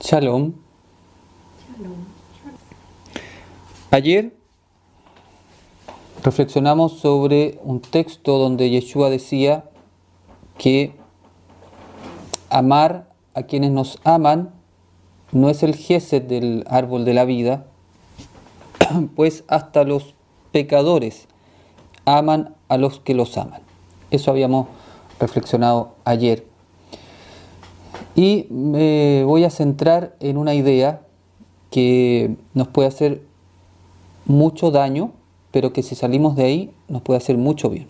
Shalom. Ayer reflexionamos sobre un texto donde Yeshua decía que amar a quienes nos aman no es el gesed del árbol de la vida, pues hasta los pecadores aman a los que los aman. Eso habíamos reflexionado ayer. Y me voy a centrar en una idea que nos puede hacer mucho daño, pero que si salimos de ahí nos puede hacer mucho bien.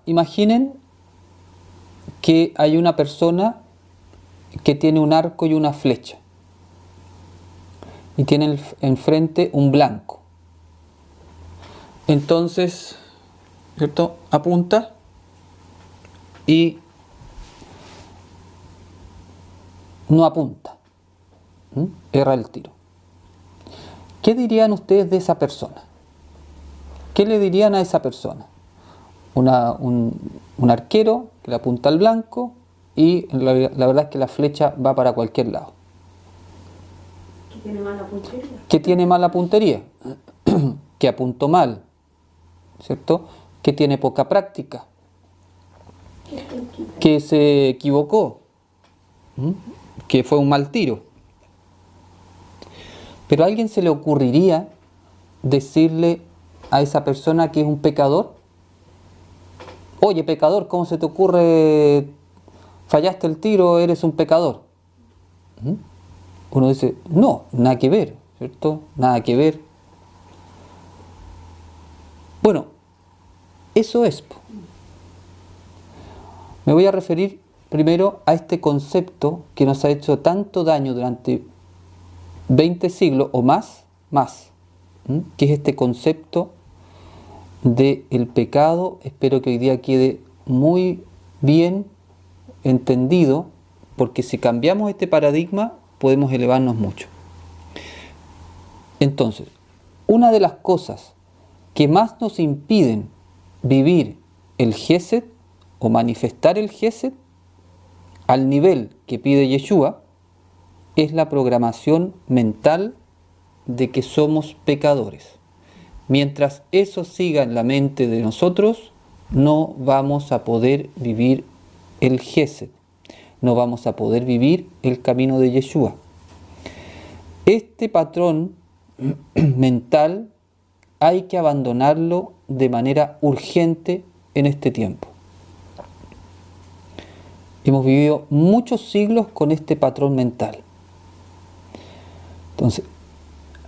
Imaginen que hay una persona que tiene un arco y una flecha y tiene enfrente un blanco. Entonces, ¿cierto? Apunta y no apunta, erra el tiro. ¿Qué dirían ustedes de esa persona? ¿Qué le dirían a esa persona? Un arquero que le apunta al blanco y la verdad es que la flecha va para cualquier lado. ¿Que tiene mala puntería? ¿Qué tiene mala puntería? Que apuntó mal, ¿cierto? Que tiene poca práctica, que se equivocó, que fue un mal tiro. Pero ¿a alguien se le ocurriría decirle a esa persona que es un pecador? Oye, pecador, ¿cómo se te ocurre? Fallaste el tiro, eres un pecador. Uno dice, no, nada que ver, ¿cierto? Nada que ver. Bueno, eso es. Me voy a referir primero a este concepto que nos ha hecho tanto daño durante 20 siglos o más, que es este concepto del pecado. Espero que hoy día quede muy bien entendido, porque si cambiamos este paradigma podemos elevarnos mucho. Entonces, una de las cosas que más nos impiden vivir el gesed o manifestar el gesed al nivel que pide Yeshua es la programación mental de que somos pecadores. Mientras eso siga en la mente de nosotros, no vamos a poder vivir el gesed, no vamos a poder vivir el camino de Yeshua. Este patrón mental hay que abandonarlo de manera urgente en este tiempo. Hemos vivido muchos siglos con este patrón mental. Entonces,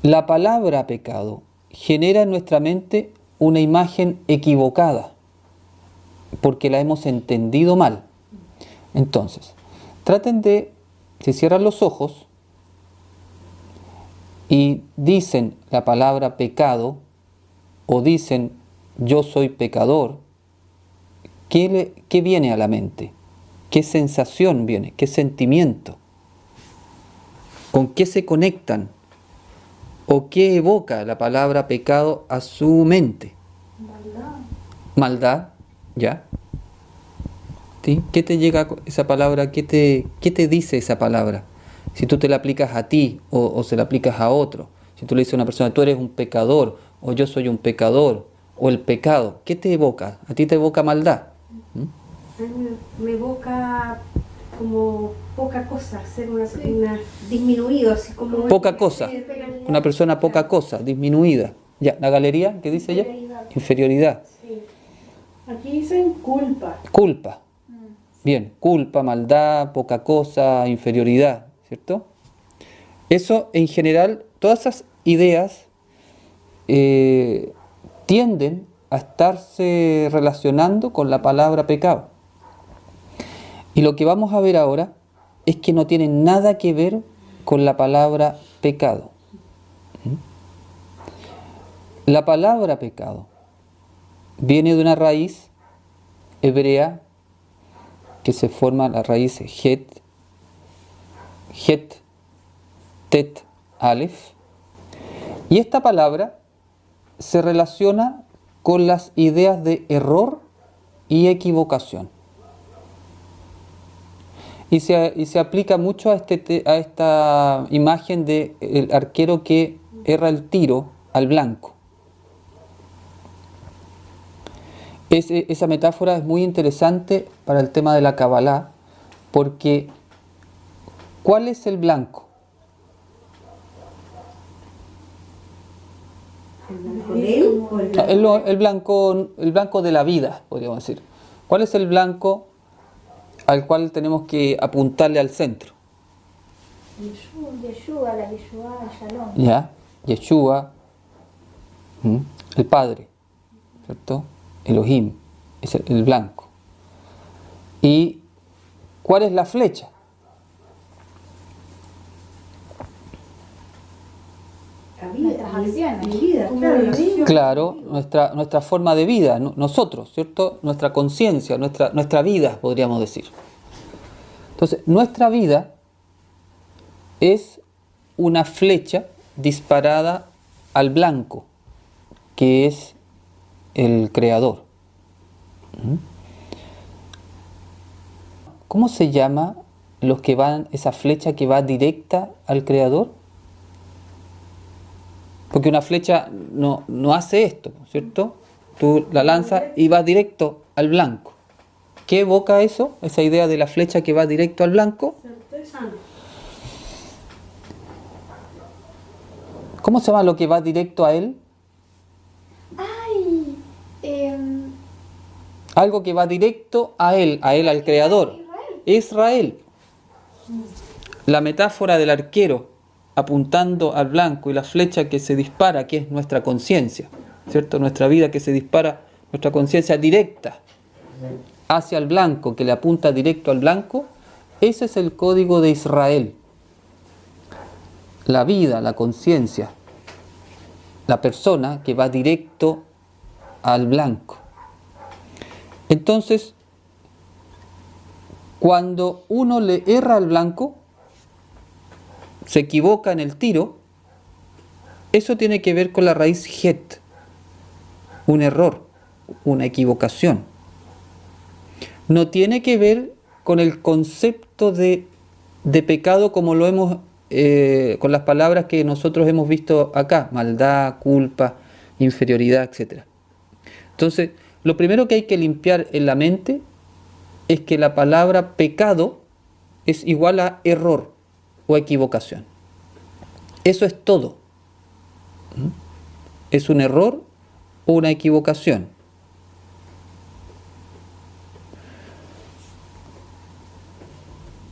la palabra pecado genera en nuestra mente una imagen equivocada, porque la hemos entendido mal. Entonces, traten de, si cierran los ojos y dicen la palabra pecado, o dicen yo soy pecador, ¿qué viene a la mente? ¿Qué sensación viene? ¿Qué sentimiento? ¿Con qué se conectan? ¿O qué evoca la palabra pecado a su mente? Maldad, ¿ya? ¿Sí? ¿Qué te llega esa palabra? ¿Qué te dice esa palabra? Si tú te la aplicas a ti o se la aplicas a otro. Si tú le dices a una persona, tú eres un pecador, o yo soy un pecador, o el pecado, ¿qué te evoca? ¿A ti te evoca maldad? Me evoca como poca cosa, ser una disminuido, así como... Poca cosa, una persona poca cosa, disminuida. Ya, ¿la galería qué dice ella? Inferioridad. Sí. Aquí dicen culpa. Culpa. Bien, culpa, maldad, poca cosa, inferioridad, ¿cierto? Eso en general, todas esas ideas tienden a estarse relacionando con la palabra pecado. Y lo que vamos a ver ahora es que no tiene nada que ver con la palabra pecado. La palabra pecado viene de una raíz hebrea que se forma la raíz het, tet, alef. Y esta palabra se relaciona con las ideas de error y equivocación. Y se aplica mucho a esta imagen de el arquero que erra el tiro al blanco. Esa metáfora es muy interesante para el tema de la Kabbalah, porque ¿cuál es el blanco? El blanco de la vida, podríamos decir. ¿Cuál es el blanco al cual tenemos que apuntarle al centro? Yeshua, la Yeshua, Shalom. Ya, Yeshua, el Padre, ¿cierto? Elohim, es el blanco. ¿Y cuál es la flecha? Nuestras acciones. Claro, nuestra forma de vida, nosotros, ¿cierto? Nuestra conciencia, nuestra vida, podríamos decir. Entonces, nuestra vida es una flecha disparada al blanco, que es el Creador. ¿Cómo se llama esa flecha que va directa al Creador? Porque una flecha no hace esto, ¿cierto? Tú la lanzas y va directo al blanco. ¿Qué evoca eso? Esa idea de la flecha que va directo al blanco. ¿Cómo se llama lo que va directo a él? Ay, Algo que va directo a él, al Creador. Israel. La metáfora del arquero apuntando al blanco y la flecha que se dispara, que es nuestra conciencia, ¿cierto? Nuestra vida que se dispara, nuestra conciencia directa hacia el blanco, que le apunta directo al blanco, ese es el código de Israel. La vida, la conciencia, la persona que va directo al blanco. Entonces, cuando uno le erra al blanco, se equivoca en el tiro, eso tiene que ver con la raíz het, un error, una equivocación. No tiene que ver con el concepto de pecado como lo hemos, con las palabras que nosotros hemos visto acá, maldad, culpa, inferioridad, etc. Entonces, lo primero que hay que limpiar en la mente es que la palabra pecado es igual a error o equivocación. Eso es todo. Es un error o una equivocación.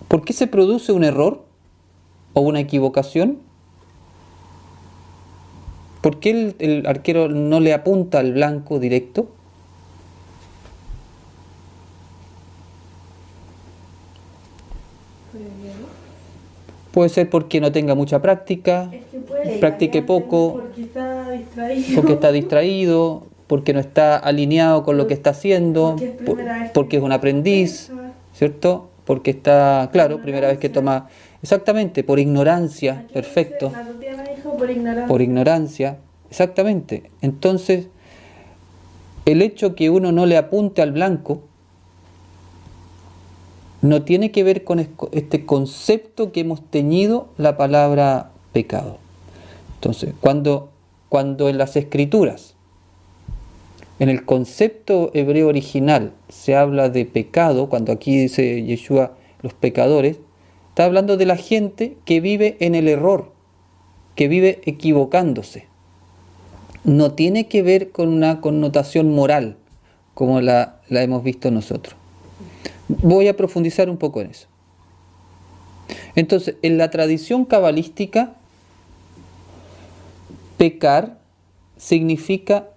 ¿Por qué se produce un error o una equivocación? ¿Por qué el arquero no le apunta al blanco directo? Puede ser porque no tenga mucha práctica, practique poco, porque está distraído, porque no está alineado con lo que está haciendo, porque es un aprendiz, ¿cierto? Porque está, claro, primera vez que toma, exactamente, por ignorancia, perfecto, por ignorancia, exactamente. Entonces, el hecho que uno no le apunte al blanco no tiene que ver con este concepto que hemos teñido la palabra pecado. Entonces, cuando en las escrituras, en el concepto hebreo original, se habla de pecado, cuando aquí dice Yeshua los pecadores, está hablando de la gente que vive en el error, que vive equivocándose. No tiene que ver con una connotación moral, como la hemos visto nosotros. Voy a profundizar un poco en eso. Entonces, en la tradición cabalística, pecar significa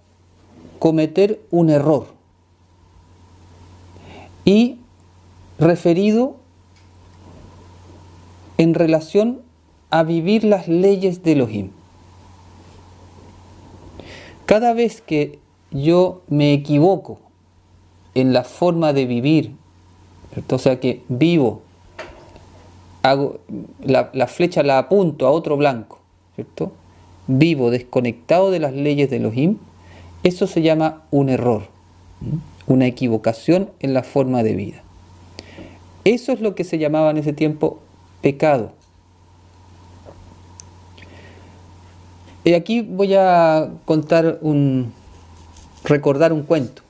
cometer un error y referido en relación a vivir las leyes de Elohim. Cada vez que yo me equivoco en la forma de vivir, ¿cierto? O sea que vivo, hago la flecha la apunto a otro blanco, ¿cierto? Vivo desconectado de las leyes de Elohim, eso se llama un error, una equivocación en la forma de vida. Eso es lo que se llamaba en ese tiempo pecado. Y aquí voy a recordar un cuento.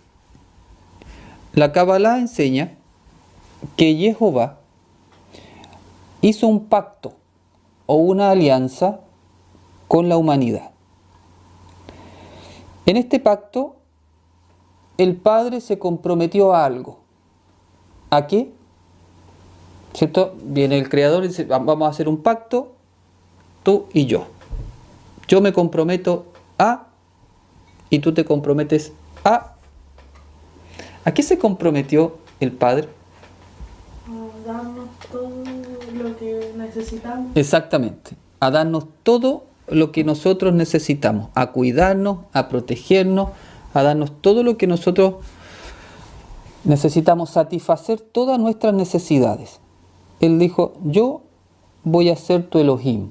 La Kabbalah enseña que Jehová hizo un pacto o una alianza con la humanidad. En este pacto, el Padre se comprometió a algo. ¿A qué? ¿Cierto? Viene el Creador y dice, vamos a hacer un pacto, tú y yo. Yo me comprometo a, y tú te comprometes a. ¿A qué se comprometió el Padre? A darnos todo lo que necesitamos. Exactamente, a darnos todo lo que nosotros necesitamos, a cuidarnos, a protegernos, a darnos todo lo que nosotros necesitamos, satisfacer todas nuestras necesidades. Él dijo, yo voy a ser tu Elohim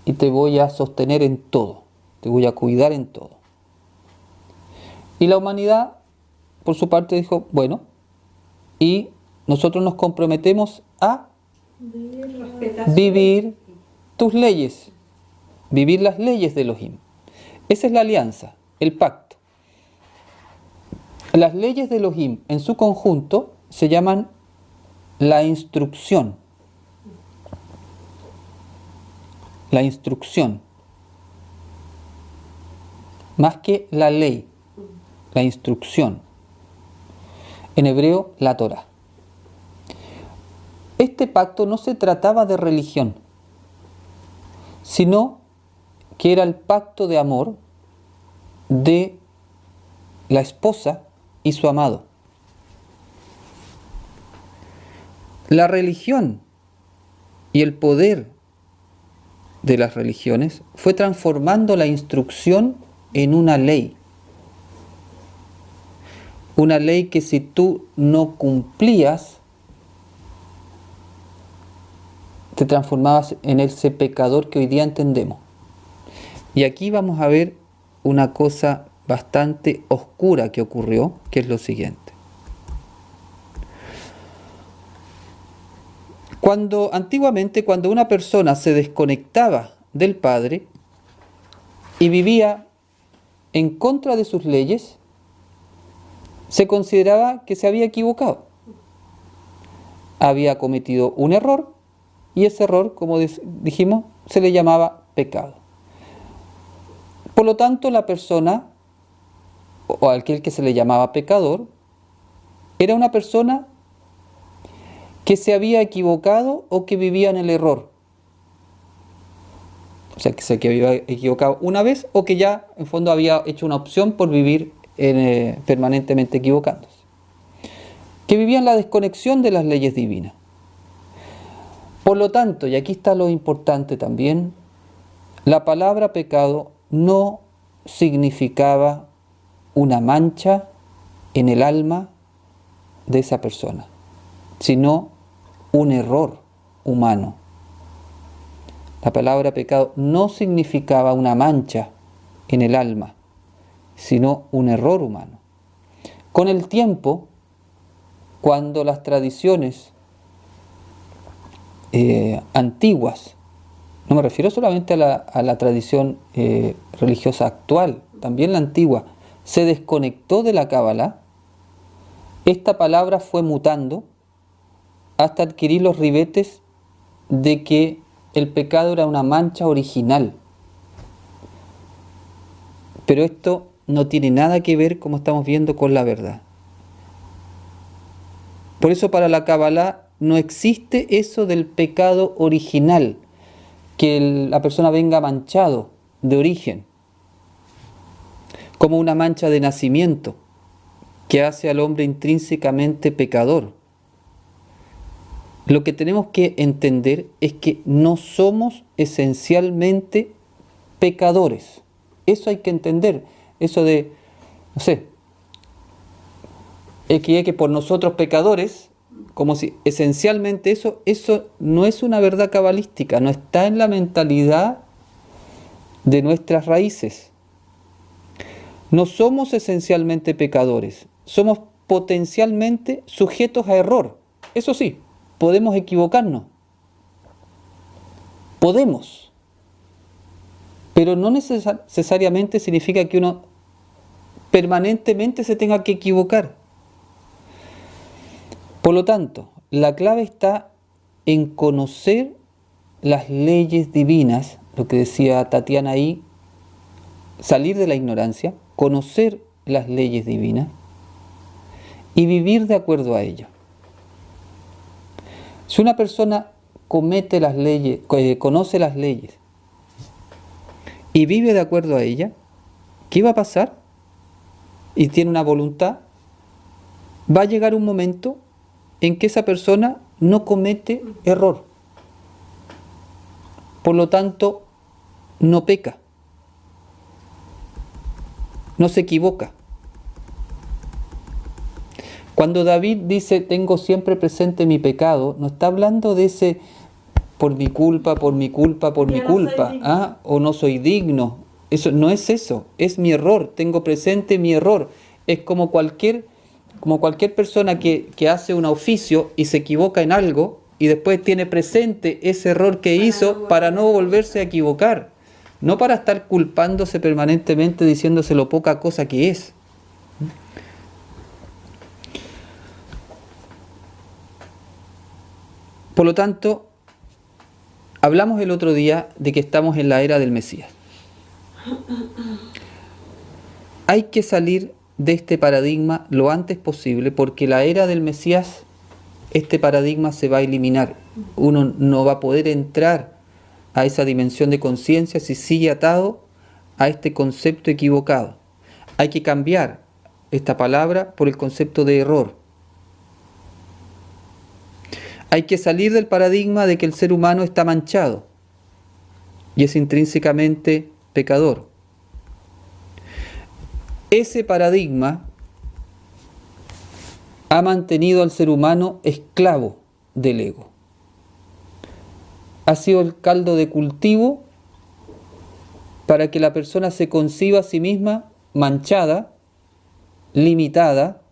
y te voy a sostener en todo, te voy a cuidar en todo. Y la humanidad, por su parte, dijo, bueno, y nosotros nos comprometemos a vivir tus leyes, vivir las leyes de Elohim. Esa es la alianza, el pacto. Las leyes de Elohim en su conjunto se llaman la instrucción. La instrucción. Más que la ley, la instrucción. En hebreo, la Torá. Este pacto no se trataba de religión, sino que era el pacto de amor de la esposa y su amado. La religión y el poder de las religiones fue transformando la instrucción en una ley. Una ley que si tú no cumplías, te transformabas en ese pecador que hoy día entendemos. Y aquí vamos a ver una cosa bastante oscura que ocurrió, que es lo siguiente. Antiguamente, cuando una persona se desconectaba del Padre y vivía en contra de sus leyes, se consideraba que se había equivocado. Había cometido un error y ese error, como dijimos, se le llamaba pecado. Por lo tanto, la persona, o aquel que se le llamaba pecador, era una persona que se había equivocado o que vivía en el error. O sea, que se había equivocado una vez o que ya, en fondo, había hecho una opción por vivir permanentemente equivocándose. Que vivía en la desconexión de las leyes divinas. Por lo tanto, y aquí está lo importante también, la palabra pecado no significaba una mancha en el alma de esa persona, sino un error humano. La palabra pecado no significaba una mancha en el alma, sino un error humano. Con el tiempo, cuando las tradiciones antiguas, no me refiero solamente a la tradición religiosa actual, también la antigua, se desconectó de la Kabbalah, esta palabra fue mutando hasta adquirir los ribetes de que el pecado era una mancha original. Pero esto no tiene nada que ver, como estamos viendo, con la verdad. Por eso para la Kabbalah no existe eso del pecado original, que la persona venga manchado de origen, como una mancha de nacimiento que hace al hombre intrínsecamente pecador. Lo que tenemos que entender es que no somos esencialmente pecadores. Eso hay que entender. Eso de, no sé, que por nosotros pecadores, como si esencialmente eso no es una verdad cabalística, no está en la mentalidad de nuestras raíces. No somos esencialmente pecadores, somos potencialmente sujetos a error, eso sí, podemos equivocarnos. Podemos. Pero no necesariamente significa que uno permanentemente se tenga que equivocar. Por lo tanto, la clave está en conocer las leyes divinas, lo que decía Tatiana ahí, salir de la ignorancia, conocer las leyes divinas y vivir de acuerdo a ellas. Si una persona comete las leyes, conoce las leyes y vive de acuerdo a ellas, ¿qué va a pasar? Y tiene una voluntad, va a llegar un momento en que esa persona no comete error. Por lo tanto, no peca, no se equivoca. Cuando David dice, tengo siempre presente mi pecado, no está hablando de ese por mi culpa, por mi culpa, por mi culpa, o no soy digno. Eso no es eso, es mi error, tengo presente mi error. Es como cualquier persona que hace un oficio y se equivoca en algo y después tiene presente ese error que hizo para no volverse a equivocar. No para estar culpándose permanentemente diciéndose lo poca cosa que es. Por lo tanto, hablamos el otro día de que estamos en la era del Mesías. Hay que salir de este paradigma lo antes posible, porque la era del Mesías, este paradigma se va a eliminar. Uno no va a poder entrar a esa dimensión de conciencia si sigue atado a este concepto equivocado. Hay que cambiar esta palabra por el concepto de error. Hay que salir del paradigma de que el ser humano está manchado y es intrínsecamente pecador. Ese paradigma ha mantenido al ser humano esclavo del ego. Ha sido el caldo de cultivo para que la persona se conciba a sí misma manchada, limitada,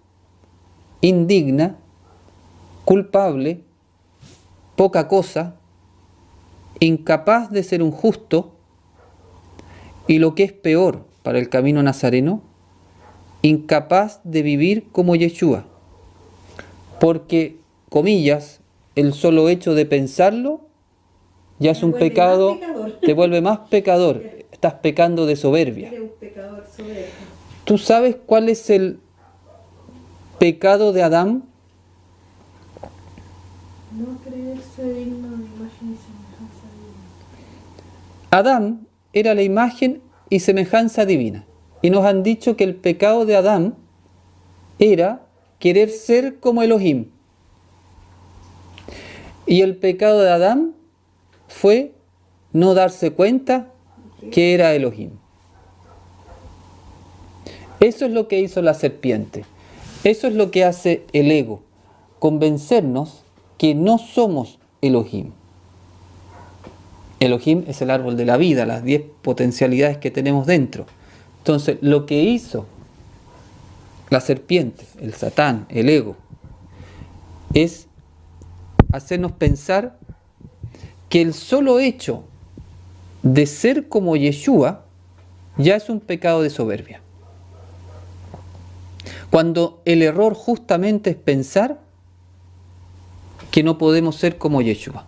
indigna, culpable, poca cosa, incapaz de ser un justo y, lo que es peor para el camino nazareno, incapaz de vivir como Yeshua, porque, comillas, el solo hecho de pensarlo ya es un pecado, te vuelve más pecador, estás pecando de soberbia. ¿Tú sabes cuál es el pecado de Adán? No creerse digno de imagen y semejanza divina. Adán era la imagen y semejanza divina. Y nos han dicho que el pecado de Adán era querer ser como Elohim. Y el pecado de Adán fue no darse cuenta que era Elohim. Eso es lo que hizo la serpiente. Eso es lo que hace el ego. Convencernos que no somos Elohim. Elohim es el árbol de la vida, las 10 potencialidades que tenemos dentro. Entonces, lo que hizo la serpiente, el Satán, el ego, es hacernos pensar que el solo hecho de ser como Yeshua ya es un pecado de soberbia. Cuando el error justamente es pensar que no podemos ser como Yeshua.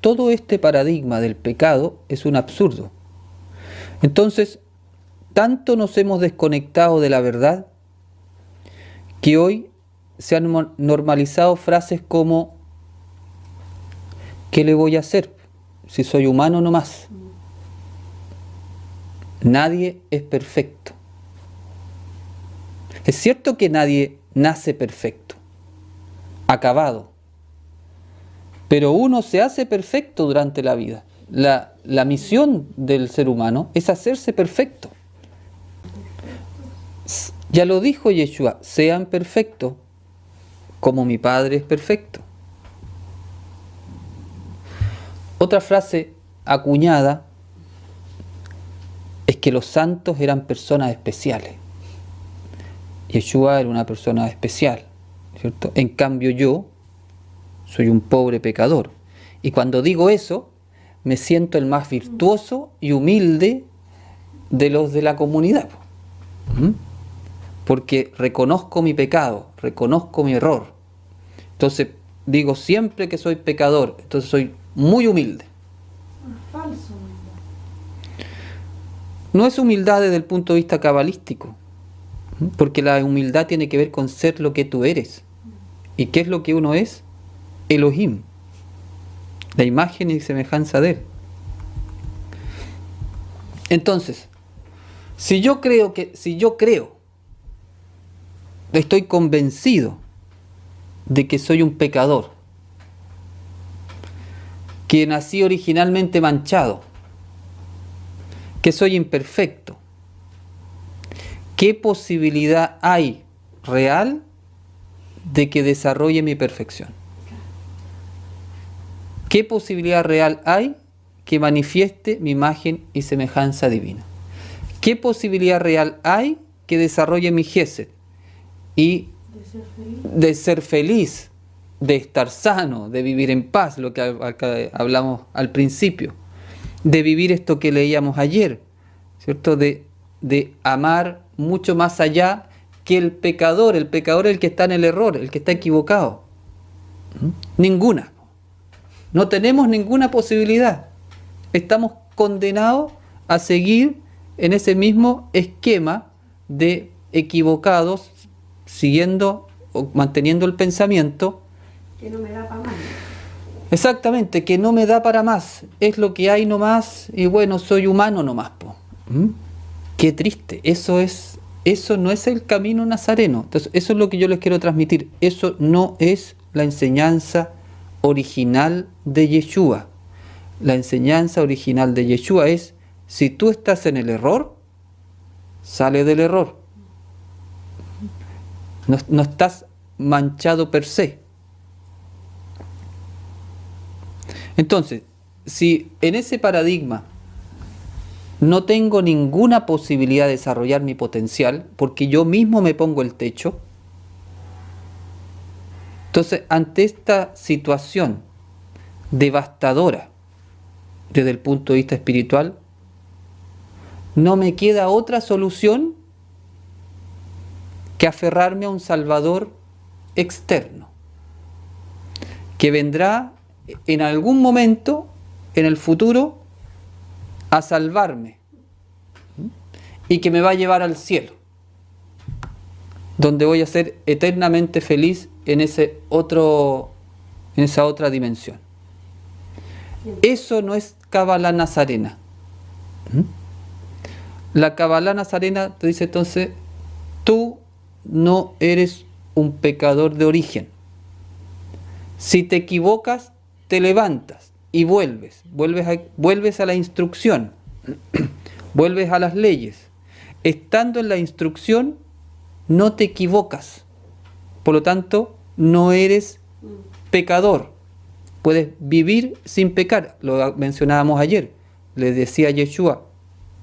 Todo este paradigma del pecado es un absurdo. Entonces, tanto nos hemos desconectado de la verdad que hoy se han normalizado frases como ¿qué le voy a hacer si soy humano nomás? Nadie es perfecto. Es cierto que nadie nace perfecto, acabado, pero uno se hace perfecto durante la vida. La misión del ser humano es hacerse perfecto. Ya lo dijo Yeshua, sean perfectos como mi Padre es perfecto. Otra frase acuñada es que los santos eran personas especiales. Yeshua era una persona especial, ¿cierto? En cambio yo soy un pobre pecador. Y cuando digo eso, me siento el más virtuoso y humilde de los de la comunidad. ¿Mm? Porque reconozco mi pecado, reconozco mi error. Entonces digo siempre que soy pecador, entonces soy muy humilde. Falso, humildad. No es humildad desde el punto de vista cabalístico, porque la humildad tiene que ver con ser lo que tú eres. ¿Y qué es lo que uno es? Elohim, la imagen y semejanza de él. Entonces, si yo creo, estoy convencido de que soy un pecador, que nací originalmente manchado, que soy imperfecto, ¿qué posibilidad hay real de que desarrolle mi perfección? ¿Qué posibilidad real hay que manifieste mi imagen y semejanza divina? ¿Qué posibilidad real hay que desarrolle mi gesed y de ser feliz, de estar sano, de vivir en paz, lo que acá hablamos al principio, de vivir esto que leíamos ayer, ¿cierto? De amar mucho más allá que el pecador es el que está en el error, el que está equivocado. Ninguna. No tenemos ninguna posibilidad. Estamos condenados a seguir en ese mismo esquema de equivocados, siguiendo o manteniendo el pensamiento Que no me da para más. exactamente, que no me da para más, es lo que hay nomás y bueno, soy humano nomás, po. Qué triste, eso no es el camino nazareno. Entonces, eso es lo que yo les quiero transmitir. Eso no es la enseñanza original de Yeshua. La enseñanza original de Yeshua es: si tú estás en el error, sale del error. No estás manchado per se. Entonces, si en ese paradigma no tengo ninguna posibilidad de desarrollar mi potencial, porque yo mismo me pongo el techo, entonces ante esta situación devastadora desde el punto de vista espiritual, no me queda otra solución que aferrarme a un Salvador externo, que vendrá en algún momento, en el futuro, a salvarme y que me va a llevar al cielo, donde voy a ser eternamente feliz en esa otra dimensión. Eso no es Kabbalah nazarena. La Kabbalah nazarena te dice entonces: tú no eres un pecador de origen. Si te equivocas, te levantas y vuelves a la instrucción, vuelves a las leyes. Estando en la instrucción, no te equivocas. Por lo tanto, no eres pecador. Puedes vivir sin pecar. Lo mencionábamos ayer. Le decía Yeshua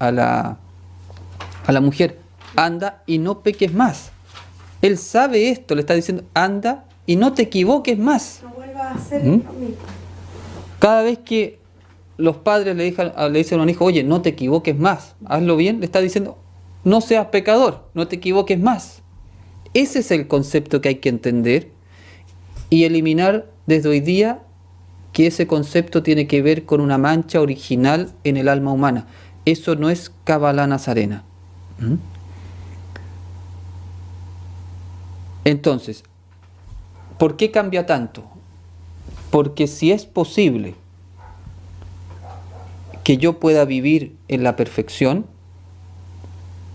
a la mujer: anda y no peques más. Él sabe esto, le está diciendo: anda y no te equivoques más. No vuelvas a hacer lo mismo. Cada vez que los padres le dicen a un hijo: oye, no te equivoques más, hazlo bien, le está diciendo: no seas pecador, no te equivoques más. Ese es el concepto que hay que entender y eliminar desde hoy día, que ese concepto tiene que ver con una mancha original en el alma humana. Eso no es Kabbalah nazarena. Entonces, ¿por qué cambia tanto? Porque si es posible que yo pueda vivir en la perfección,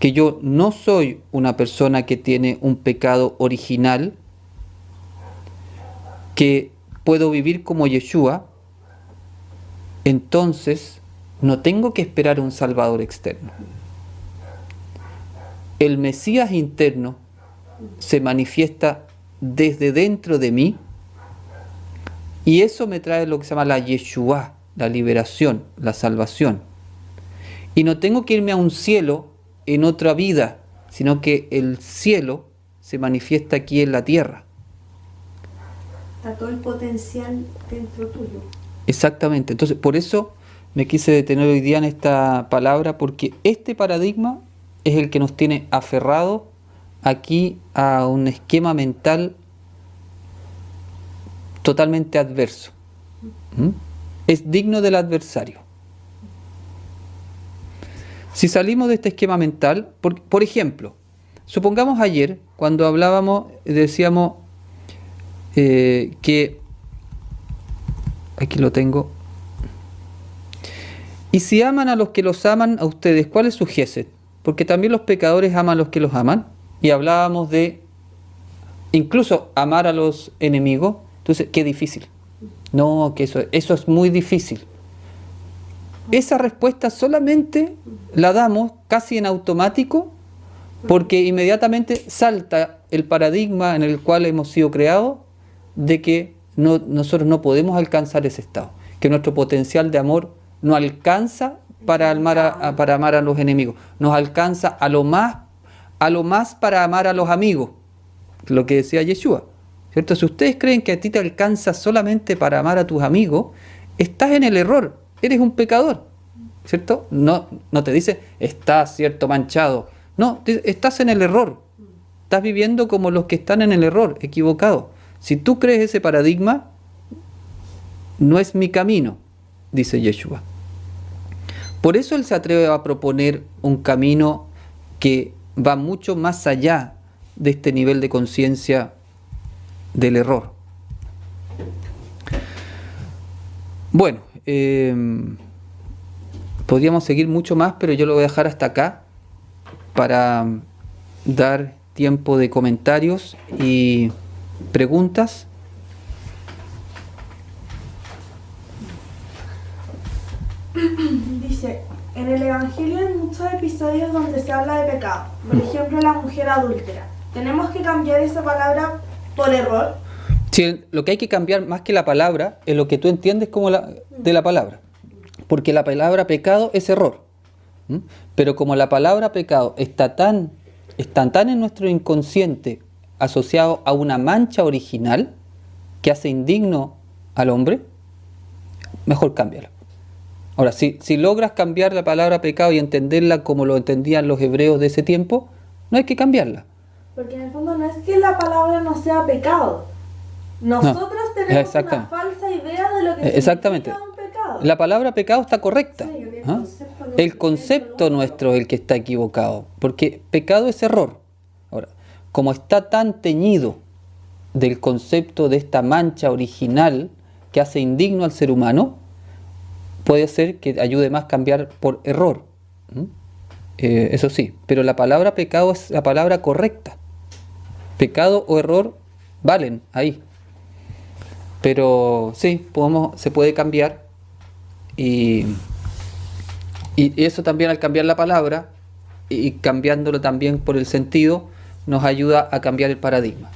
que yo no soy una persona que tiene un pecado original, que puedo vivir como Yeshua, entonces no tengo que esperar un Salvador externo. El Mesías interno se manifiesta desde dentro de mí, y eso me trae lo que se llama la Yeshua, la liberación, la salvación. Y no tengo que irme a un cielo en otra vida, sino que el cielo se manifiesta aquí en la tierra. está todo el potencial dentro tuyo. Exactamente. Entonces, por eso me quise detener hoy día en esta palabra, porque este paradigma es el que nos tiene aferrado aquí a un esquema mental totalmente adverso. ¿Mm? Es digno del adversario. Si salimos de este esquema mental, por ejemplo, supongamos ayer, cuando hablábamos, decíamos que, aquí lo tengo, y si aman a los que los aman a ustedes, ¿cuál es su gesed? Porque también los pecadores aman a los que los aman, y hablábamos de incluso amar a los enemigos. Entonces, qué difícil. No, que eso es muy difícil. Esa respuesta solamente la damos casi en automático, porque inmediatamente salta el paradigma en el cual hemos sido creados de que nosotros no podemos alcanzar ese estado, que nuestro potencial de amor no alcanza para amar a los enemigos, nos alcanza a lo más para amar a los amigos, lo que decía Yeshua, ¿cierto? Si ustedes creen que a ti te alcanza solamente para amar a tus amigos, estás en el error, eres un pecador, ¿cierto? No te dice, estás, ¿cierto?, manchado. No, estás en el error. Estás viviendo como los que están en el error, equivocado. Si tú crees ese paradigma, no es mi camino, dice Yeshua. Por eso él se atreve a proponer un camino que va mucho más allá de este nivel de conciencia del error. Bueno, podríamos seguir mucho más, pero yo lo voy a dejar hasta acá para dar tiempo de comentarios y preguntas. Dice, en el Evangelio hay muchos episodios donde se habla de pecado. Por ejemplo, la mujer adúltera. ¿Tenemos que cambiar esa palabra por error? Sí, lo que hay que cambiar más que la palabra es lo que tú entiendes como de la palabra. Porque la palabra pecado es error. ¿Mm? Pero como la palabra pecado está tan en nuestro inconsciente asociado a una mancha original que hace indigno al hombre, mejor cámbiala. Ahora, si logras cambiar la palabra pecado y entenderla como lo entendían los hebreos de ese tiempo, no hay que cambiarla. Porque en el fondo no es que la palabra no sea pecado. Nosotros tenemos una falsa idea de lo que exactamente. significa un pecado. La palabra pecado está correcta. Sí, ¿Ah? El concepto nuestro es el que está equivocado, porque pecado es error. Ahora, como está tan teñido del concepto de esta mancha original que hace indigno al ser humano, puede ser que ayude más cambiar por error. Eso sí, pero la palabra pecado es la palabra correcta. Pecado o error valen ahí. Pero sí, se puede cambiar y eso también, al cambiar la palabra y cambiándolo también por el sentido, nos ayuda a cambiar el paradigma.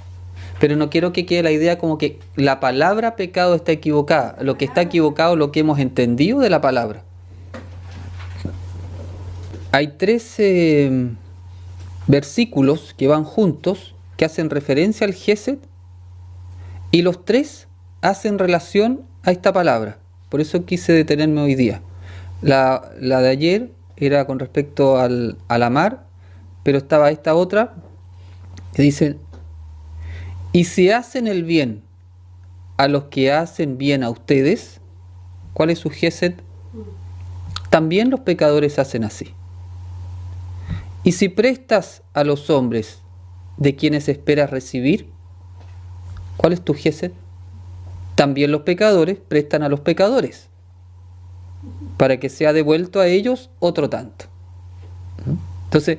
Pero no quiero que quede la idea como que la palabra pecado está equivocada. Lo que está equivocado es lo que hemos entendido de la palabra. Hay 13 versículos que van juntos, que hacen referencia al Gesed, y los 3 hacen relación a esta palabra. Por eso quise detenerme hoy día. La de ayer era con respecto al amar, pero estaba esta otra que dice: y si hacen el bien a los que hacen bien a ustedes, ¿cuál es su Gesed? También los pecadores hacen así. Y si prestas a los hombres de quienes esperas recibir, ¿cuál es tu Gesed? También los pecadores prestan a los pecadores, para que sea devuelto a ellos otro tanto. Entonces,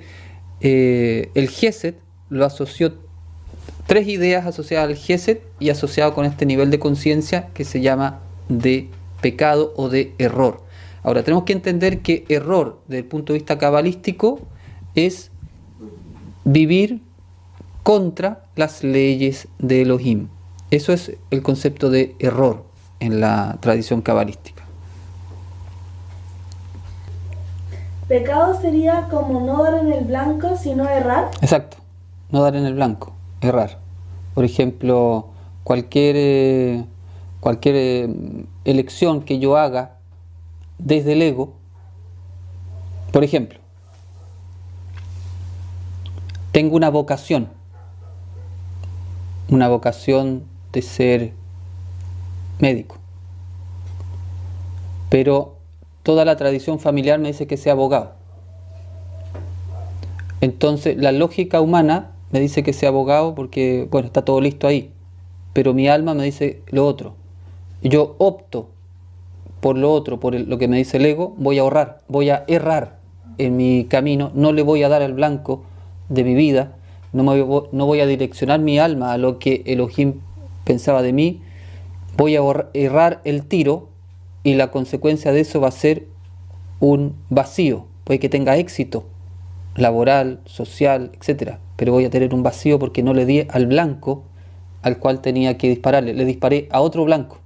el Gesed lo asoció, 3 ideas asociadas al Gesed y asociado con este nivel de conciencia que se llama de pecado o de error. Ahora, tenemos que entender que error, desde el punto de vista cabalístico, es vivir contra las leyes de Elohim. Eso es el concepto de error en la tradición cabalística. Pecado sería como no dar en el blanco, sino errar. Exacto, no dar en el blanco, errar. Por ejemplo, cualquier elección que yo haga desde el ego. Por ejemplo, tengo una vocación de ser médico, pero toda la tradición familiar me dice que sea abogado. Entonces la lógica humana me dice que sea abogado porque, bueno, está todo listo ahí, pero mi alma me dice lo otro. Yo opto por lo otro, por lo que me dice el ego. Voy a errar en mi camino, no le voy a dar el blanco de mi vida, no voy a direccionar mi alma a lo que Elohim pensaba de mí, voy a errar el tiro, y la consecuencia de eso va a ser un vacío. Puede que tenga éxito laboral, social, etcétera, pero voy a tener un vacío porque no le di al blanco al cual tenía que dispararle, le disparé a otro blanco.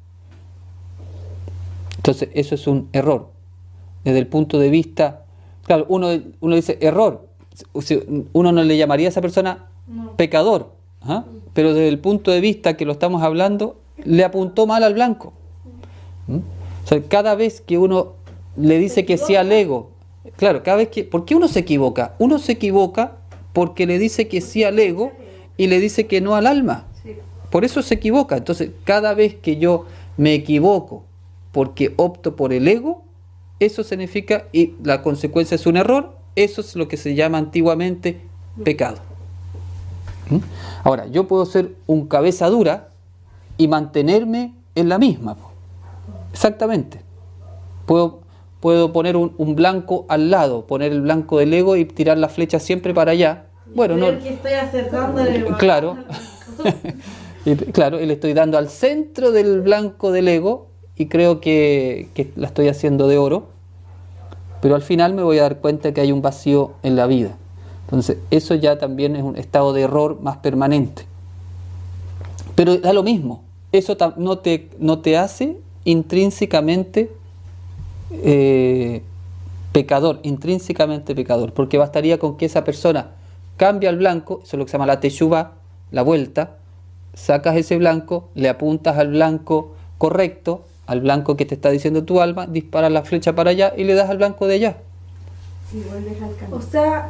Entonces eso es un error. Desde el punto de vista, claro, uno dice error, uno no le llamaría a esa persona pecador, ¿ah? Pero desde el punto de vista que lo estamos hablando, le apuntó mal al blanco. O sea, cada vez que uno le dice que sí al ego, claro, ¿por qué uno se equivoca? Uno se equivoca porque le dice que sí al ego y le dice que no al alma. Por eso se equivoca. Entonces, cada vez que yo me equivoco porque opto por el ego, eso significa, y la consecuencia es un error, eso es lo que se llama antiguamente pecado. Ahora, yo puedo ser un cabeza dura y mantenerme en la misma. Exactamente. Puedo poner un blanco al lado, poner el blanco del ego y tirar la flecha siempre para allá. Bueno, no. Que estoy acertándole. Claro. Claro, y le estoy dando al centro del blanco del ego y creo que la estoy haciendo de oro, pero al final me voy a dar cuenta que hay un vacío en la vida. Entonces, eso ya también es un estado de error más permanente. Pero da lo mismo, eso no te hace intrínsecamente pecador, porque bastaría con que esa persona cambie al blanco, eso es lo que se llama la teshuvá, la vuelta, sacas ese blanco, le apuntas al blanco correcto, al blanco que te está diciendo tu alma, disparas la flecha para allá y le das al blanco de allá. Y vuelves al camino. O sea,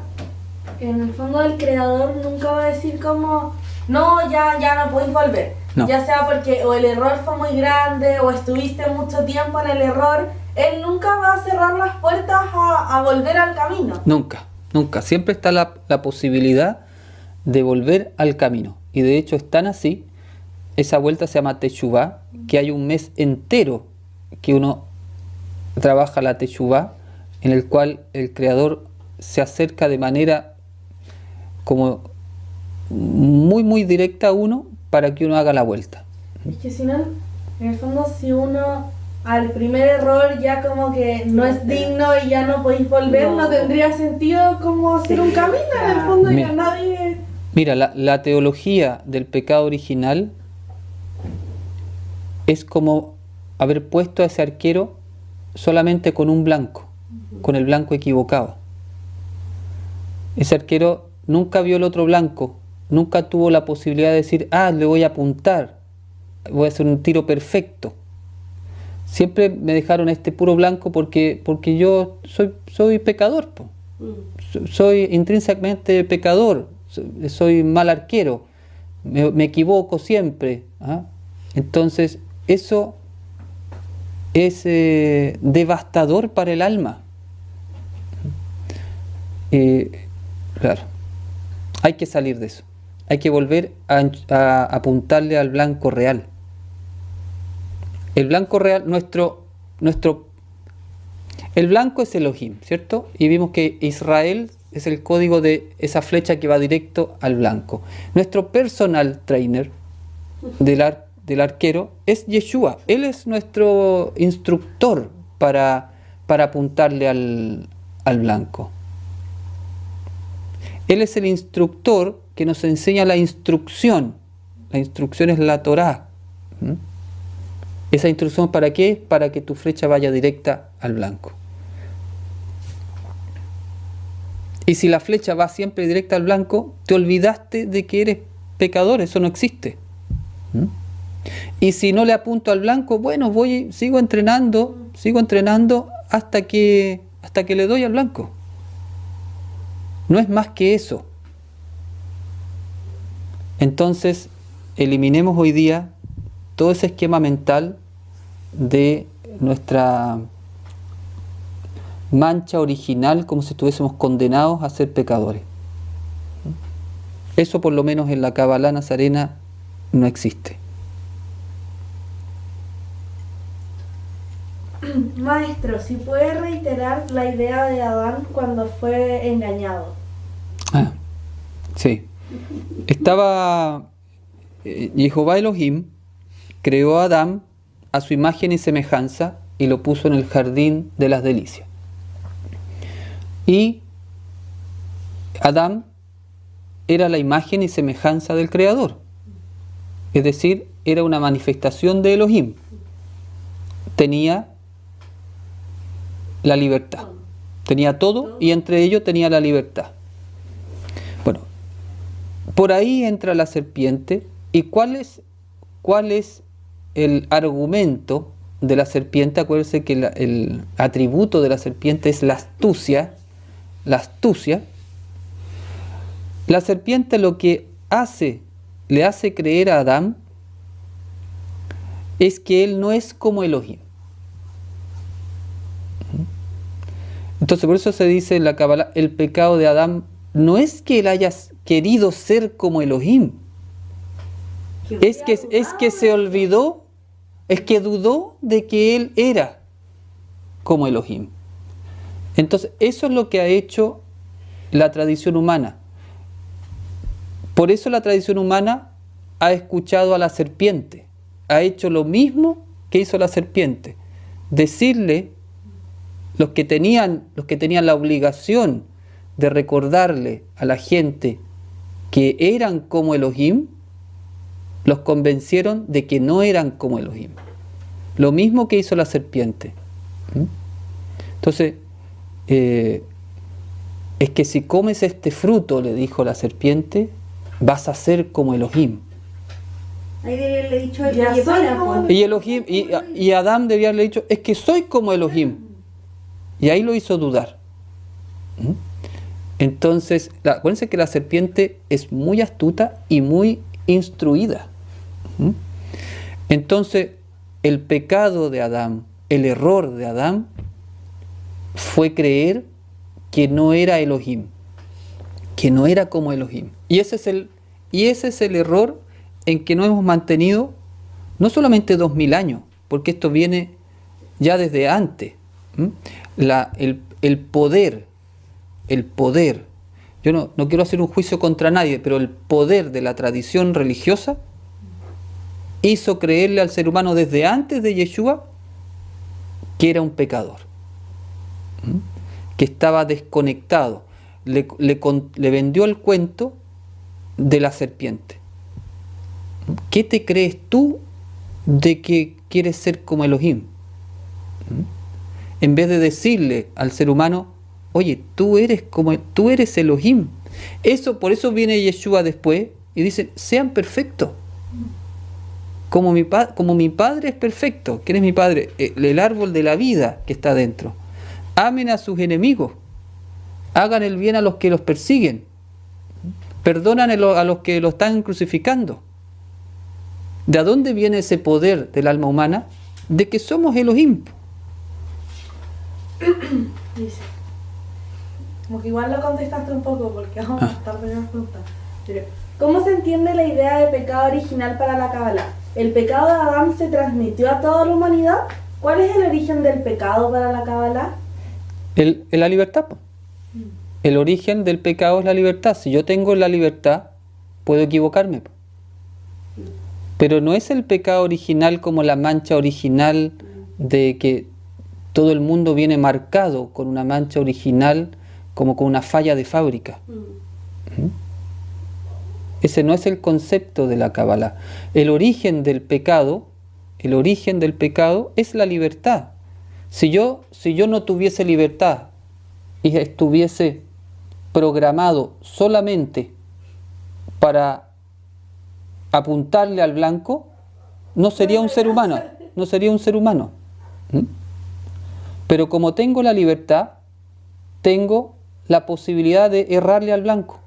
en el fondo el creador nunca va a decir como, no, ya no podéis volver. No. Ya sea porque o el error fue muy grande o estuviste mucho tiempo en el error, él nunca va a cerrar las puertas a volver al camino. Nunca. Siempre está la posibilidad de volver al camino. Y de hecho es tan así, esa vuelta se llama Teshuvá, que hay un mes entero que uno trabaja la Teshuvá, en el cual el Creador se acerca de manera como muy muy directa a uno para que uno haga la vuelta. Es que si no, en el fondo si uno al primer error ya como que no es digno y ya no podéis volver, no tendría sentido como hacer un camino, en el fondo ya nadie... Mira, la teología del pecado original es como haber puesto a ese arquero solamente con un blanco, con el blanco equivocado. Ese arquero nunca vio el otro blanco, nunca tuvo la posibilidad de decir, le voy a apuntar, voy a hacer un tiro perfecto. Siempre me dejaron este puro blanco porque yo soy pecador, soy intrínsecamente pecador, soy mal arquero, me equivoco siempre. Entonces eso es devastador para el alma. Claro, hay que salir de eso, hay que volver a apuntarle al blanco real. El blanco real, el blanco es Elohim, ¿cierto? Y vimos que Israel es el código de esa flecha que va directo al blanco. Nuestro personal trainer del arquero es Yeshua. Él es nuestro instructor para apuntarle al blanco. Él es el instructor que nos enseña la instrucción. La instrucción es la Torá. Esa instrucción, ¿para qué? Para que tu flecha vaya directa al blanco. Y si la flecha va siempre directa al blanco, te olvidaste de que eres pecador, eso no existe. Y si no le apunto al blanco, bueno, sigo entrenando hasta que le doy al blanco. No es más que eso. Entonces, eliminemos hoy día todo ese esquema mental de nuestra mancha original, como si estuviésemos condenados a ser pecadores. Eso por lo menos en la Kabbalah nazarena no existe. Maestro, si puede reiterar la idea de Adán cuando fue engañado. Sí. Jehová Elohim creó a Adán a su imagen y semejanza y lo puso en el jardín de las delicias. Y Adán era la imagen y semejanza del Creador. Es decir, era una manifestación de Elohim. Tenía la libertad. Tenía todo y entre ellos tenía la libertad. Bueno, por ahí entra la serpiente. ¿Y cuál es el argumento de la serpiente? Acuérdense que el atributo de la serpiente es la astucia. La astucia. La serpiente lo que le hace creer a Adán es que él no es como Elohim. Entonces por eso se dice en la Kabbalah, el pecado de Adán no es que él haya querido ser como Elohim, es que se olvidó, es que dudó de que él era como Elohim. Entonces eso es lo que ha hecho la tradición humana. Por eso la tradición humana ha escuchado a la serpiente, ha hecho lo mismo que hizo la serpiente, decirle, los que tenían la obligación de recordarle a la gente que eran como Elohim, los convencieron de que no eran como Elohim. Lo mismo que hizo la serpiente. Entonces, es que si comes este fruto, le dijo la serpiente, vas a ser como Elohim. Ahí debía haberle dicho Y Elohim, y Adán debía haberle dicho, es que soy como Elohim. Y ahí lo hizo dudar. Entonces, acuérdense que la serpiente es muy astuta y muy instruida. Entonces, el pecado de Adán, el error de Adán, fue creer que no era Elohim, que no era como Elohim. Y ese es el error en que nos hemos mantenido no solamente 2000 años, porque esto viene ya desde antes. El poder, yo no quiero hacer un juicio contra nadie, pero el poder de la tradición religiosa hizo creerle al ser humano desde antes de Yeshua que era un pecador, que estaba desconectado, le vendió el cuento de la serpiente. ¿Qué te crees tú de que quieres ser como Elohim? En vez de decirle al ser humano, oye, tú eres Elohim. Por eso viene Yeshua después y dice, sean perfectos. Como mi Padre es perfecto. ¿Quién es mi Padre? El árbol de la vida que está dentro. Amen a sus enemigos. Hagan el bien a los que los persiguen. Perdonan a los que lo están crucificando. ¿De dónde viene ese poder del alma humana? De que somos Elohim. Dice, como que igual lo contestaste un poco porque vamos a estar de las preguntas. Pero, ¿cómo se entiende la idea de pecado original para la Kabbalah? ¿El pecado de Adán se transmitió a toda la humanidad? ¿Cuál es el origen del pecado para la Kabbalah? La libertad. El origen del pecado es la libertad. Si yo tengo la libertad, puedo equivocarme. Pero no es el pecado original como la mancha original de que todo el mundo viene marcado con una mancha original como con una falla de fábrica. Ese no es el concepto de la Kabbalah. El origen del pecado es la libertad. Si yo no tuviese libertad y estuviese programado solamente para apuntarle al blanco, no sería un ser humano, no sería un ser humano. ¿Mm? Pero como tengo la libertad, tengo la posibilidad de errarle al blanco.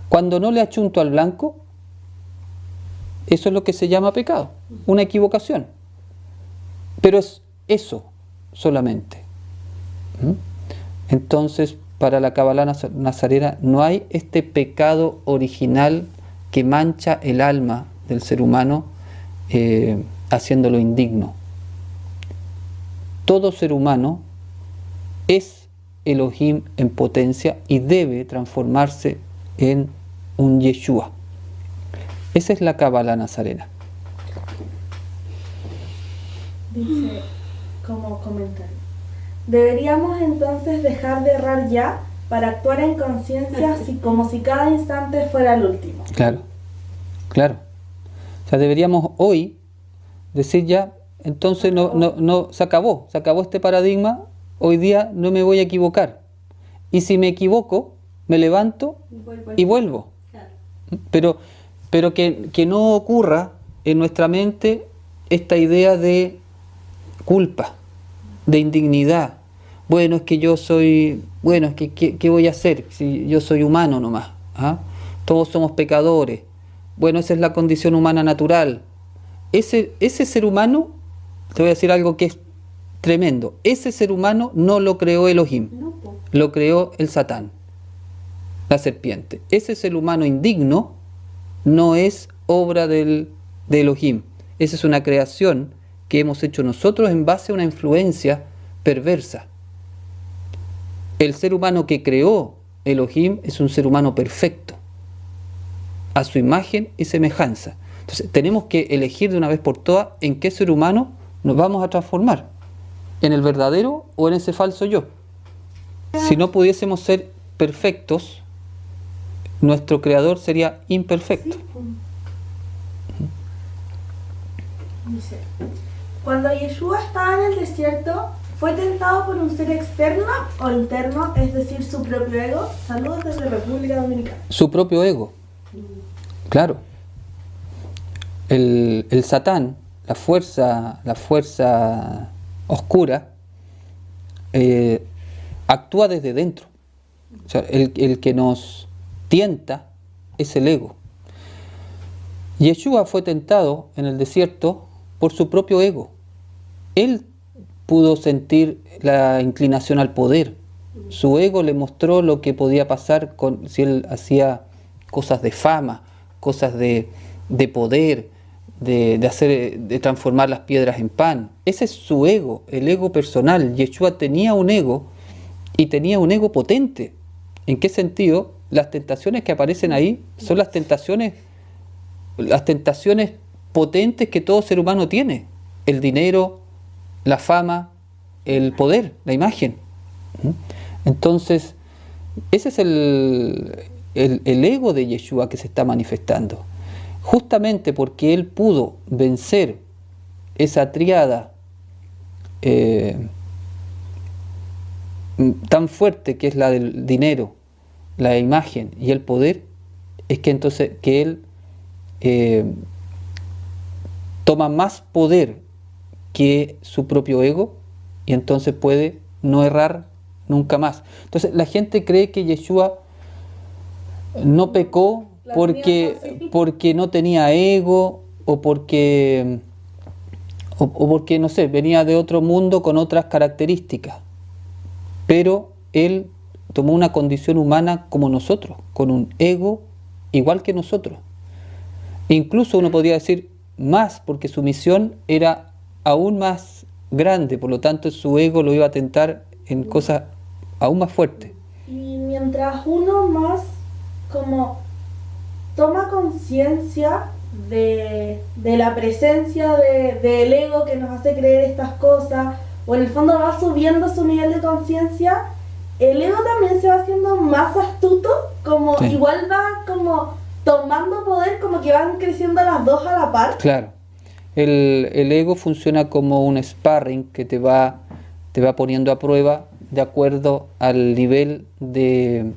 Cuando no le achunto al blanco, eso es lo que se llama pecado, una equivocación. Pero es eso solamente. ¿Mm? Entonces, para la Kabbalah nazarena no hay este pecado original que mancha el alma del ser humano, haciéndolo indigno. Todo ser humano es Elohim en potencia y debe transformarse en un Yeshua. Esa es la Kabbalah nazarena. Dice, como comentario, deberíamos entonces dejar de errar ya para actuar en conciencia como si cada instante fuera el último. Claro, claro. O sea, deberíamos hoy decir ya, entonces no, se acabó este paradigma, hoy día no me voy a equivocar. Y si me equivoco, me levanto y vuelvo. Pero que no ocurra en nuestra mente esta idea de culpa, de indignidad. Bueno, es que yo soy, bueno, es que ¿qué voy a hacer si yo soy humano nomás? ¿Ah? Todos somos pecadores. Bueno, esa es la condición humana natural. Ese ser humano, te voy a decir algo que es tremendo. Ese ser humano no lo creó Elohim, lo creó el Satán, la serpiente. Ese ser humano indigno no es obra de Elohim. Esa es una creación que hemos hecho nosotros en base a una influencia perversa. El ser humano que creó Elohim es un ser humano perfecto, a su imagen y semejanza. Entonces tenemos que elegir de una vez por todas en qué ser humano nos vamos a transformar, en el verdadero o en ese falso yo. Si no pudiésemos ser perfectos, nuestro creador sería imperfecto. Dice, cuando Yeshua estaba en el desierto, ¿fue tentado por un ser externo o interno, es decir, su propio ego? Saludos desde República Dominicana. Su propio ego, claro. El Satán, la fuerza oscura, actúa desde dentro. O sea, el que nos tienta es el ego. Yeshua fue tentado en el desierto por su propio ego. Él pudo sentir la inclinación al poder. Su ego le mostró lo que podía pasar si él hacía cosas de fama, cosas de poder, de transformar las piedras en pan. Ese es su ego, el ego personal. Yeshua tenía un ego y tenía un ego potente. ¿En qué sentido? Las tentaciones que aparecen ahí son las tentaciones potentes que todo ser humano tiene: el dinero, la fama, el poder, la imagen. Entonces, ese es el ego de Yeshua que se está manifestando. Justamente porque él pudo vencer esa tríada tan fuerte que es la del dinero, la imagen y el poder, es que entonces que él toma más poder que su propio ego y entonces puede no errar nunca más. Entonces la gente cree que Yeshua no pecó porque no tenía ego o porque no sé, venía de otro mundo con otras características, pero él tomó una condición humana como nosotros, con un ego igual que nosotros. Incluso uno podría decir más, porque su misión era aún más grande, por lo tanto su ego lo iba a tentar en cosas aún más fuertes. Y mientras uno más como toma conciencia de la presencia del ego que nos hace creer estas cosas, o en el fondo va subiendo su nivel de conciencia, el ego también se va haciendo más astuto, como sí. Igual va como tomando poder, como que van creciendo las dos a la par. Claro, el ego funciona como un sparring que te va poniendo a prueba de acuerdo al nivel de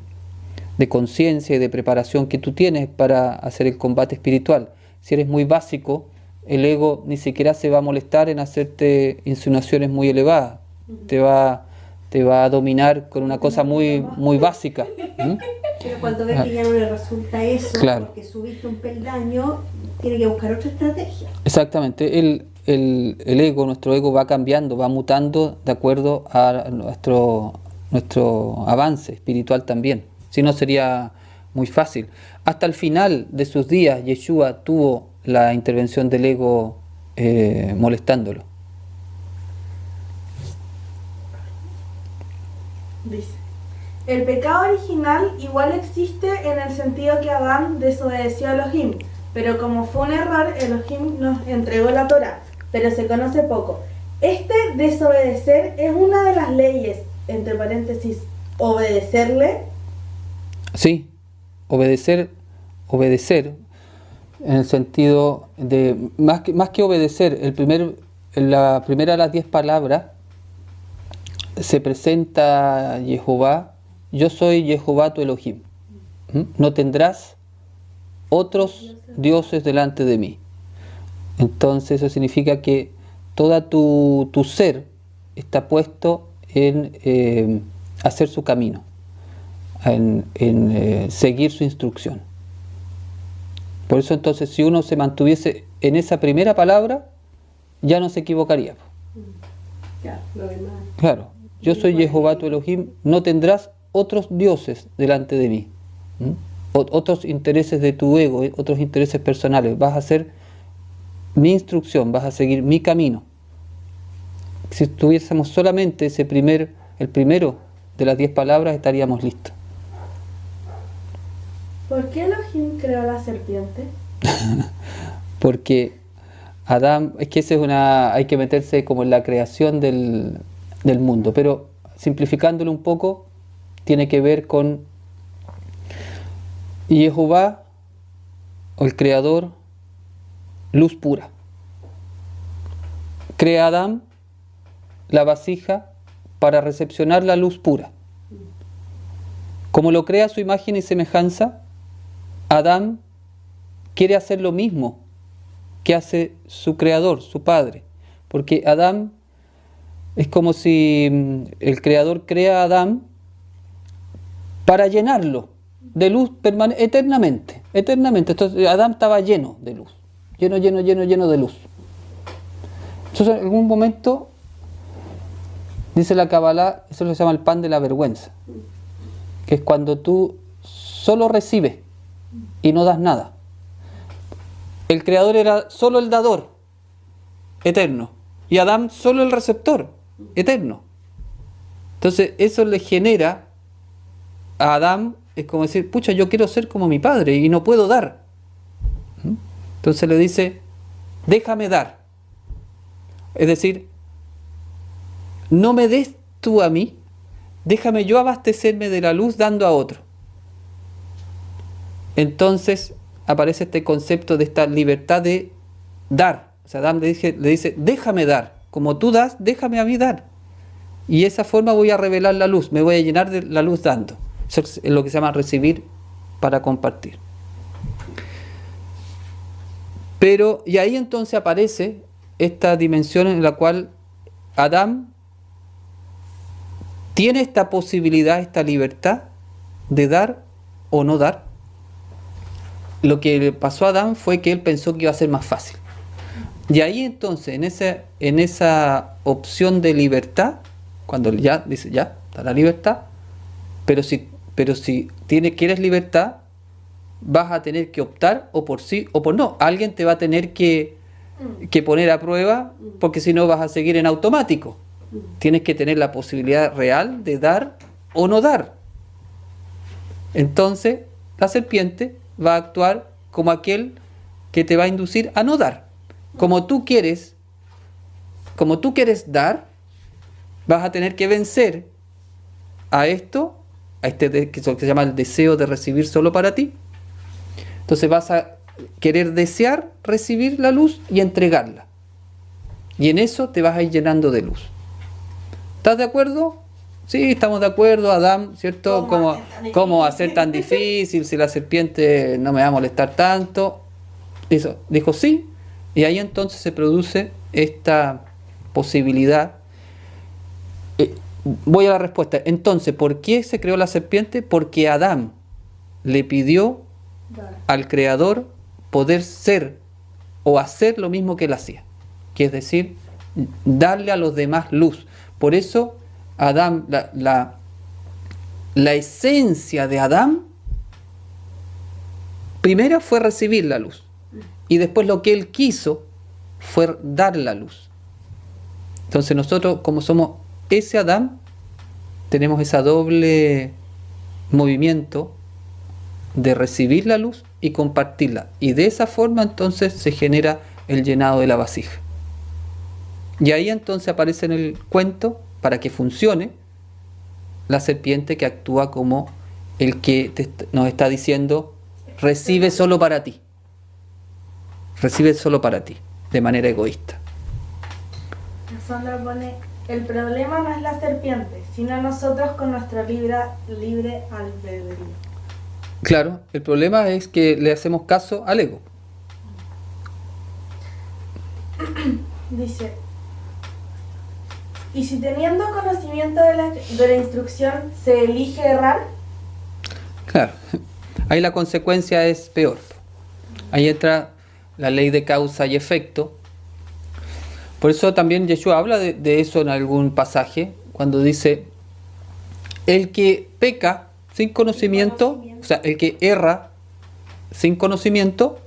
conciencia y de preparación que tú tienes para hacer el combate espiritual. Si eres muy básico, el ego ni siquiera se va a molestar en hacerte insinuaciones muy elevadas. Te va a dominar con una cosa muy básica. ¿Mm? Pero cuando ve que ya no le resulta eso, Claro. porque subiste un peldaño, tiene que buscar otra estrategia. Exactamente. El ego, nuestro ego va cambiando, va mutando de acuerdo a nuestro avance espiritual también. Si no, sería muy fácil. Hasta el final de sus días, Yeshua tuvo la intervención del ego molestándolo. Dice, el pecado original igual existe en el sentido que Adán desobedeció a Elohim, pero como fue un error, Elohim nos entregó la Torá, pero se conoce poco. Este desobedecer es una de las leyes, entre paréntesis, obedecerle. Sí, obedecer en el sentido de, más que obedecer, la primera de las 10 palabras se presenta Jehová, yo soy Jehová tu Elohim. ¿Mm? No tendrás otros dioses delante de mí. Entonces eso significa que toda tu ser está puesto en hacer su camino, en seguir su instrucción. Por eso entonces, si uno se mantuviese en esa primera palabra, ya no se equivocaría. Ya, lo demás. Claro, yo soy Jehová tu Elohim, no tendrás otros dioses delante de mí. ¿Mm? Otros intereses de tu ego, otros intereses personales. Vas a hacer mi instrucción, vas a seguir mi camino. Si tuviésemos solamente el primero de las 10 palabras, estaríamos listos. ¿Por qué Elohim creó la serpiente? Porque Adán, es que hay que meterse como en la creación del mundo, pero simplificándolo un poco, tiene que ver con Jehová, o el Creador, luz pura. Crea Adán la vasija para recepcionar la luz pura. Como lo crea a su imagen y semejanza, Adán quiere hacer lo mismo que hace su creador, su padre. Porque Adán es como si el creador crea a Adán para llenarlo de luz eternamente. Entonces Adán estaba lleno de luz. Lleno de luz. Entonces en algún momento, dice la Kabbalah, eso se llama el pan de la vergüenza. Que es cuando tú solo recibes y no das nada. El creador era solo el dador, eterno, y Adán solo el receptor, eterno. Entonces eso le genera a Adán, es como decir, pucha, yo quiero ser como mi padre y no puedo dar. Entonces le dice, déjame dar. Es decir, no me des tú a mí, déjame yo abastecerme de la luz dando a otro. Entonces aparece este concepto de esta libertad de dar. O sea, Adán le dice, déjame dar. Como tú das, déjame a mí dar. Y de esa forma voy a revelar la luz, me voy a llenar de la luz dando. Eso es lo que se llama recibir para compartir. Pero, y ahí entonces aparece esta dimensión en la cual Adán tiene esta posibilidad, esta libertad de dar o no dar. Lo que le pasó a Adán fue que él pensó que iba a ser más fácil. Y ahí entonces, en esa opción de libertad, cuando ya dice, ya, está la libertad, pero si quieres libertad, vas a tener que optar o por sí o por no. Alguien te va a tener que poner a prueba, porque si no vas a seguir en automático. Tienes que tener la posibilidad real de dar o no dar. Entonces, la serpiente va a actuar como aquel que te va a inducir a no dar. Como tú quieres dar, vas a tener que vencer a esto, que se llama el deseo de recibir solo para ti. Entonces vas a querer desear recibir la luz y entregarla. Y en eso te vas a ir llenando de luz. ¿Estás de acuerdo? Sí, estamos de acuerdo, Adán, ¿cierto? ¿Cómo va a ser tan difícil si la serpiente no me va a molestar tanto? Dijo sí, Y ahí entonces se produce esta posibilidad. Voy a la respuesta. Entonces, ¿por qué se creó la serpiente? Porque Adán le pidió al Creador poder ser o hacer lo mismo que él hacía, que es decir, darle a los demás luz. Por eso Adán, la esencia de Adán primero fue recibir la luz, y después lo que él quiso fue dar la luz. Entonces nosotros, como somos ese Adán, tenemos ese doble movimiento de recibir la luz y compartirla, y de esa forma entonces se genera el llenado de la vasija. Y ahí entonces aparece en el cuento, para que funcione, la serpiente que actúa como el que nos está diciendo: recibe solo para ti, recibe solo para ti, de manera egoísta. Sandra pone: el problema no es la serpiente, sino nosotros con nuestra libre albedrío. Claro, el problema es que le hacemos caso al ego. Dice: ¿y si teniendo conocimiento de la instrucción se elige errar? Claro, ahí la consecuencia es peor. Ahí entra la ley de causa y efecto. Por eso también Yeshua habla de eso en algún pasaje, cuando dice: el que peca sin conocimiento, o sea, el que erra sin conocimiento,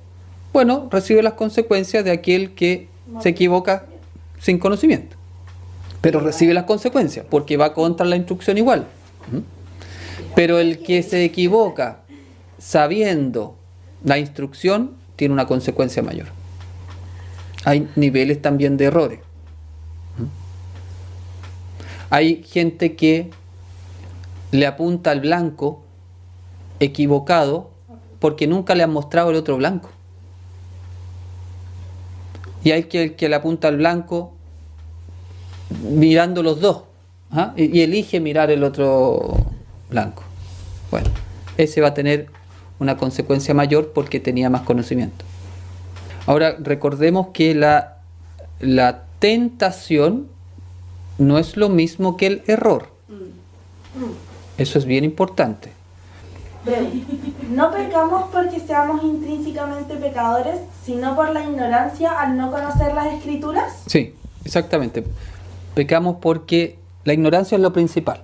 bueno, recibe las consecuencias de aquel que se equivoca sin conocimiento. Pero recibe las consecuencias, porque va contra la instrucción igual. Pero el que se equivoca sabiendo la instrucción tiene una consecuencia mayor. Hay niveles también de errores. Hay gente que le apunta al blanco equivocado porque nunca le han mostrado el otro blanco. Y hay que le apunta al blanco mirando los dos, y elige mirar el otro blanco. Bueno, ese va a tener una consecuencia mayor porque tenía más conocimiento. Ahora, recordemos que la tentación no es lo mismo que el error. Eso es bien importante. No pecamos porque seamos intrínsecamente pecadores, sino por la ignorancia al no conocer las Escrituras. Sí, exactamente. Pecamos porque la ignorancia es lo principal.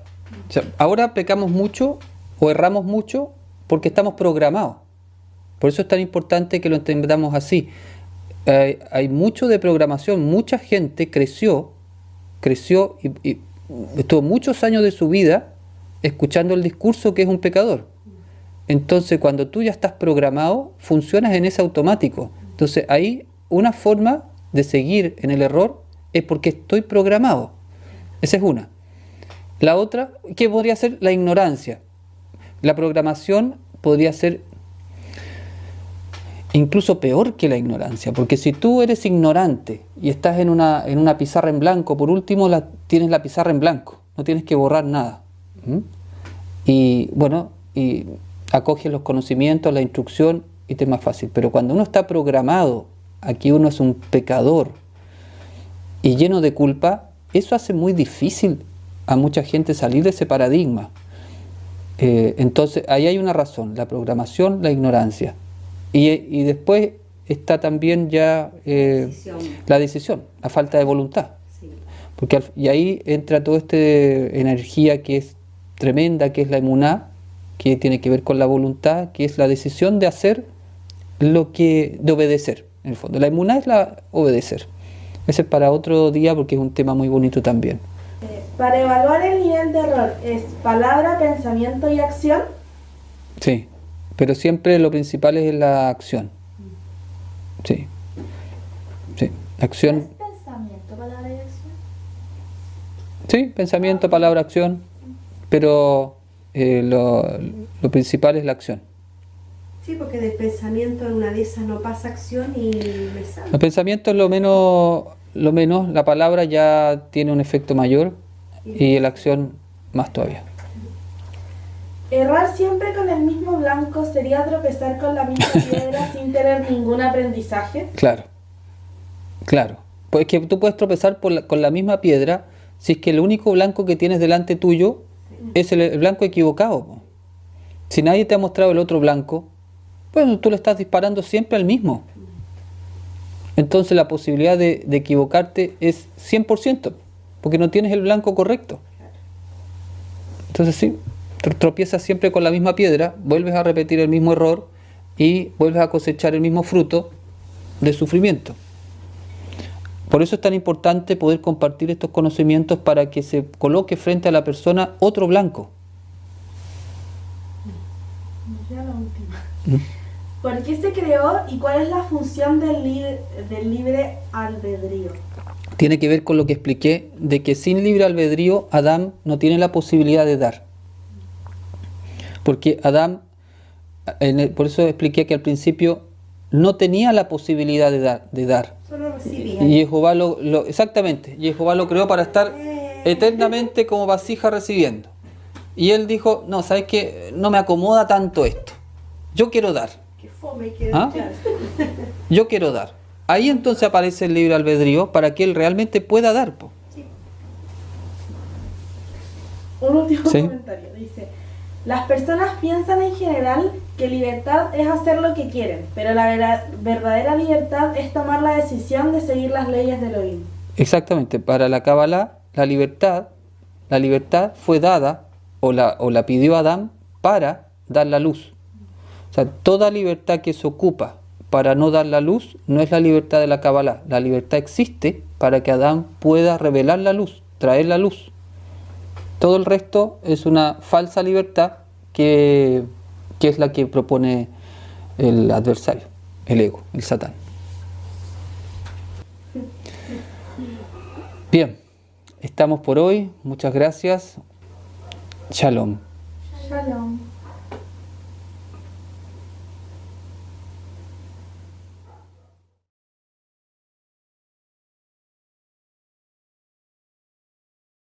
O sea, ahora pecamos mucho o erramos mucho porque estamos programados. Por eso es tan importante que lo entendamos así. Hay mucho de programación. Mucha gente creció y estuvo muchos años de su vida escuchando el discurso que es un pecador. Entonces, cuando tú ya estás programado, funcionas en ese automático. Entonces, ahí una forma de seguir en el error es porque estoy programado. Esa es una. La otra, ¿qué podría ser? La ignorancia. La programación podría ser incluso peor que la ignorancia, porque si tú eres ignorante y estás en una pizarra en blanco, por último tienes la pizarra en blanco, no tienes que borrar nada. Y bueno, y acoges los conocimientos, la instrucción y te es más fácil. Pero cuando uno está programado, aquí uno es un pecador y lleno de culpa, eso hace muy difícil a mucha gente salir de ese paradigma. Entonces ahí hay una razón: la programación, la ignorancia. Y después está también ya la decisión, la falta de voluntad. Sí. Y ahí entra toda esta energía que es tremenda, que es la emuná, que tiene que ver con la voluntad, que es la decisión de hacer de obedecer, en el fondo. La emuná es obedecer. Ese es para otro día porque es un tema muy bonito también. Para evaluar el nivel de error, ¿es palabra, pensamiento y acción? Sí, pero siempre lo principal es la acción. Sí. Sí, acción. ¿Es pensamiento, palabra y acción? Sí, pensamiento, palabra, acción, pero lo principal es la acción. Sí, porque del pensamiento en una de esas no pasa acción y me sale. El pensamiento es lo menos, la palabra ya tiene un efecto mayor y la acción más todavía. ¿Errar siempre con el mismo blanco sería tropezar con la misma piedra sin tener ningún aprendizaje? Claro, Claro, pues es que tú puedes tropezar con la misma piedra si es que el único blanco que tienes delante tuyo es el blanco equivocado, po. Si nadie te ha mostrado el otro blanco, bueno, tú le estás disparando siempre al mismo. Entonces la posibilidad de equivocarte es 100%, porque no tienes el blanco correcto. Entonces sí, tropiezas siempre con la misma piedra, vuelves a repetir el mismo error y vuelves a cosechar el mismo fruto de sufrimiento. Por eso es tan importante poder compartir estos conocimientos para que se coloque frente a la persona otro blanco. Ya la última. ¿Por qué se creó y cuál es la función del libre albedrío? Tiene que ver con lo que expliqué, de que sin libre albedrío Adán no tiene la posibilidad de dar. Porque Adán, por eso expliqué que al principio no tenía la posibilidad de dar. Solo recibía. Y Jehová exactamente, y Jehová lo creó para estar eternamente como vasija recibiendo. Y él dijo, no, ¿sabes qué? No me acomoda tanto esto. Yo quiero dar. Que fome que ¿Ah? Yo quiero dar. Ahí entonces aparece el libre albedrío para que él realmente pueda dar, po. Un último Sí. comentario. Dice, las personas piensan en general que libertad es hacer lo que quieren, pero la verdadera libertad es tomar la decisión de seguir las leyes de Elohim. Exactamente, para la Kabbalah, la libertad fue dada o la pidió Adán para dar la luz. O sea, toda libertad que se ocupa para no dar la luz no es la libertad de la Kabbalah. La libertad existe para que Adán pueda revelar la luz, traer la luz. Todo el resto es una falsa libertad que es la que propone el adversario, el ego, el Satán. Bien, estamos por hoy. Muchas gracias. Shalom. Shalom.